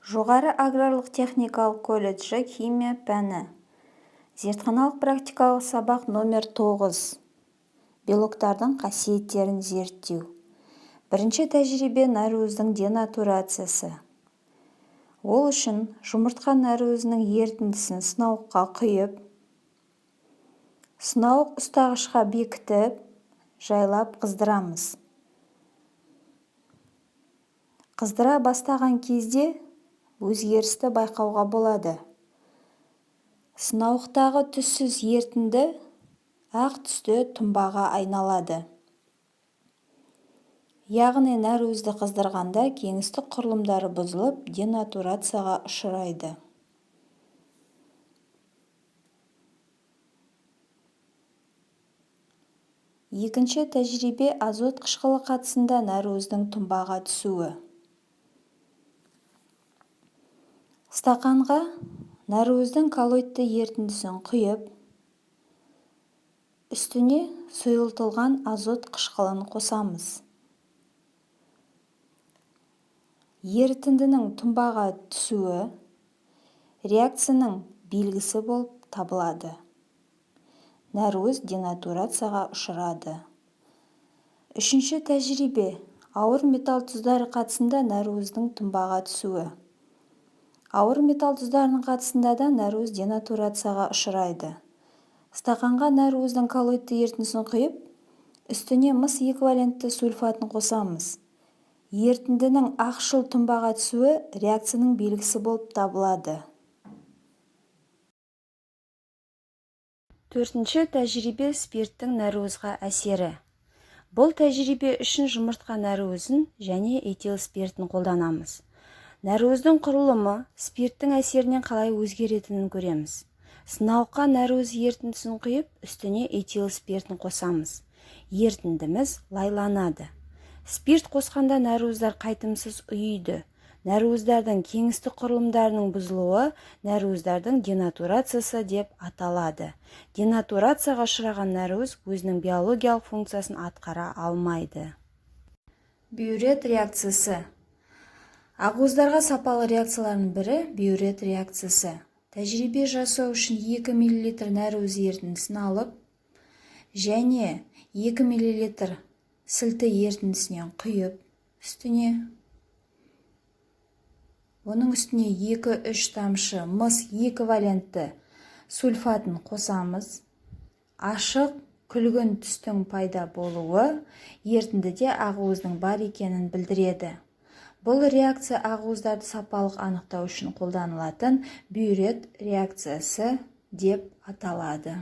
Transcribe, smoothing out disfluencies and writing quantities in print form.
Жоғары аграрлық техникалық колледжі химия пәні. Зертханалық практикалық сабақ номер 9. Белоктардың қасиеттерін зерттеу. Бірінші тәжірибе нәруыздің денатурациясы. Ол үшін жұмыртқа нәруызының ерітіндісін сынауыққа құйып, сынауық ұстағышқа бекітіп, жайлап қыздырамыз. Қыздыра бастаған кезде өзгерісті байқауға болады. Сынауықтағы түссіз ерітінді ақ түсті тұнбаға айналады. Яғни нәруызды қыздырғанда кеңістік құрылымдары бұзылып, денатурацияға ұшырайды. Екінші тәжірибе азот қышқылы қатысында нәруыздің тұнбаға түсуі. Стақанға нәруыздің коллоидты ерітіндісін құйып, үстіне сұйылтылған азот қышқылын қосамыз. Ерітіндінің тұнбаға түсуі реакцияның белгісі болып табылады. Нәруыз денатурацияға ұшырады. Үшінші тәжірибе ауыр металл тұздары қатысында нәруыздің тұнбаға түсуі. Ауыр металл тұздарының қатысында да нәруыз денатурацияға ұшырайды. Стақанға нәруыздің коллоидты ерітіндісін құйып, үстіне мыс эквивалентті сульфатын қосамыз. Ерітіндінің ақшыл тұнбаға түсуі реакцияның белгісі болып табылады. Төртінші тәжірибе спирттің нәруызға әсері. Бұл тәжірибе үшін жұмыртқа нәруызын және этил спиртін қолданамыз. Нәруыздің құрылымы спирттің әсерінен қалай өзгеретінін көреміз. Сынауыққа нәруыз ерітіндісін құйып, үстіне этил спиртін қосамыз. Ерітіндіміз лайланады. Спирт қосқанда нәруыздар қайтымсыз ұйиды. Нәруыздардың кеңістік құрылымдарының бұзылуы нәруыздардың денатурациясы деп аталады. Денатурацияға ұшыраған нәруыз өзінің биологиялық функциясын атқара алмайды. Бюрет реакциясы. Ақуыздарға сапалы реакциялардың бірі бюрет реакциясы. Тәжірибе жасау үшін 2 мл нәруыз ерітіндісін алып, және 2 мл сілті ерітіндісінен құйып, оның үстіне 2-3 тамшы мыс эквивалентті сульфатын қосамыз. Ашық күлгін түстің пайда болуы ерітіндіде ақуыздың бар екенін білдіреді. Бұл реакция ақуыздарды сапалық анықтау үшін қолданылатын бюрет реакциясы деп аталады.